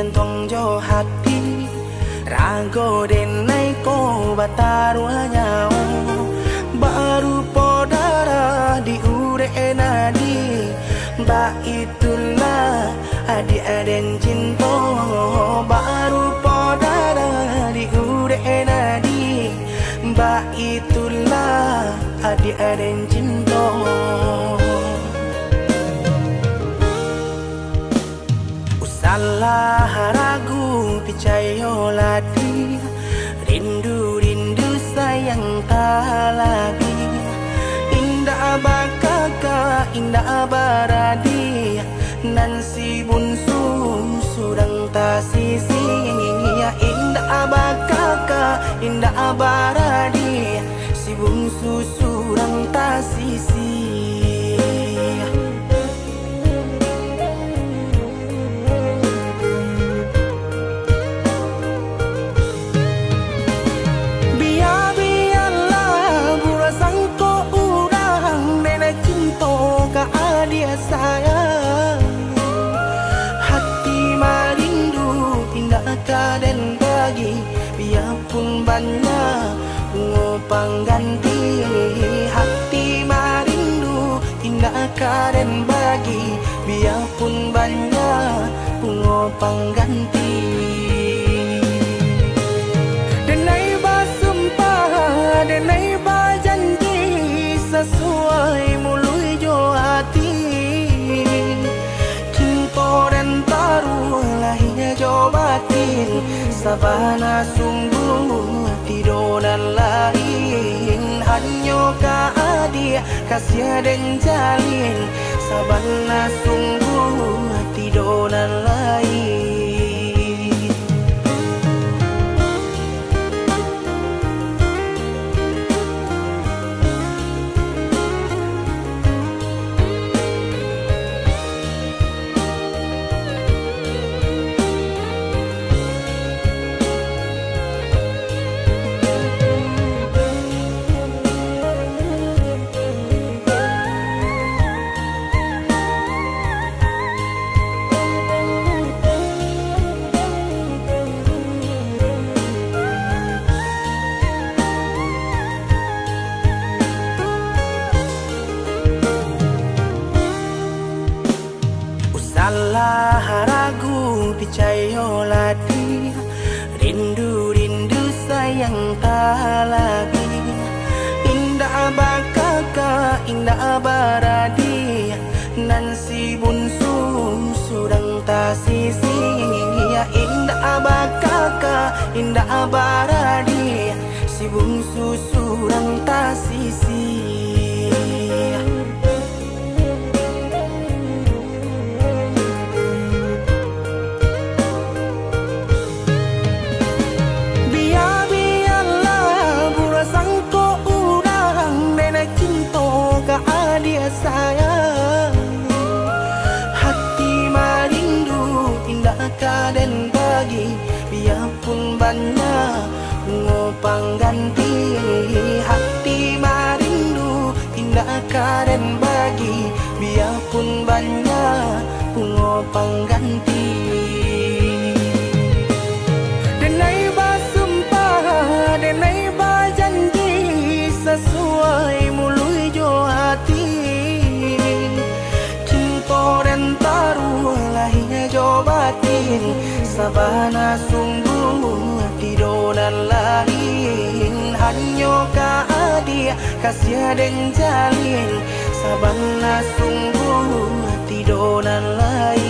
jantung jo hati rago denai ko batarua nyau baru podara di ure nadi ba itulah adi aden cinta baru podara di ure nadi ba itulah adi aden cinta. Salah ragu picayo ladi rindu sayang tak lagi indah bakaka indah baradi nan si bunsu surang ta sisi ya indah bakaka indah baradi si bunsu surang ta sisi. Dia sayang hati marindu indah kaden bagi biarpun banyak ngopang ganti hati marindu indah kaden bagi biarpun banyak ngopang ganti denai basumpah denai bajanji sesuai mului jo hati lahirnya jobatin sabana sungguh tidur dan lain hanyo ka adia kasih dan jalin sabana sungguh tidur dan lain. Salah ragu picayo ladi rindu sayang tak lagi indah bakaka indah baradi nan si bunsu surang ta sisi ya indah bakaka indah baradi si bunsu surang ta sisi. Dia sayang hati marindu indah kaden bagi biarpun banyak ngopang ganti hati marindu indah kaden bagi biarpun banyak ngopang ganti denai basumpah denai bajanji sesuai mului jo hati dan taruh lahirnya jobatin sabana sungguh tidur dan lain hanyo ka adia kasih dan jalin sabana sungguh tidur dan lain.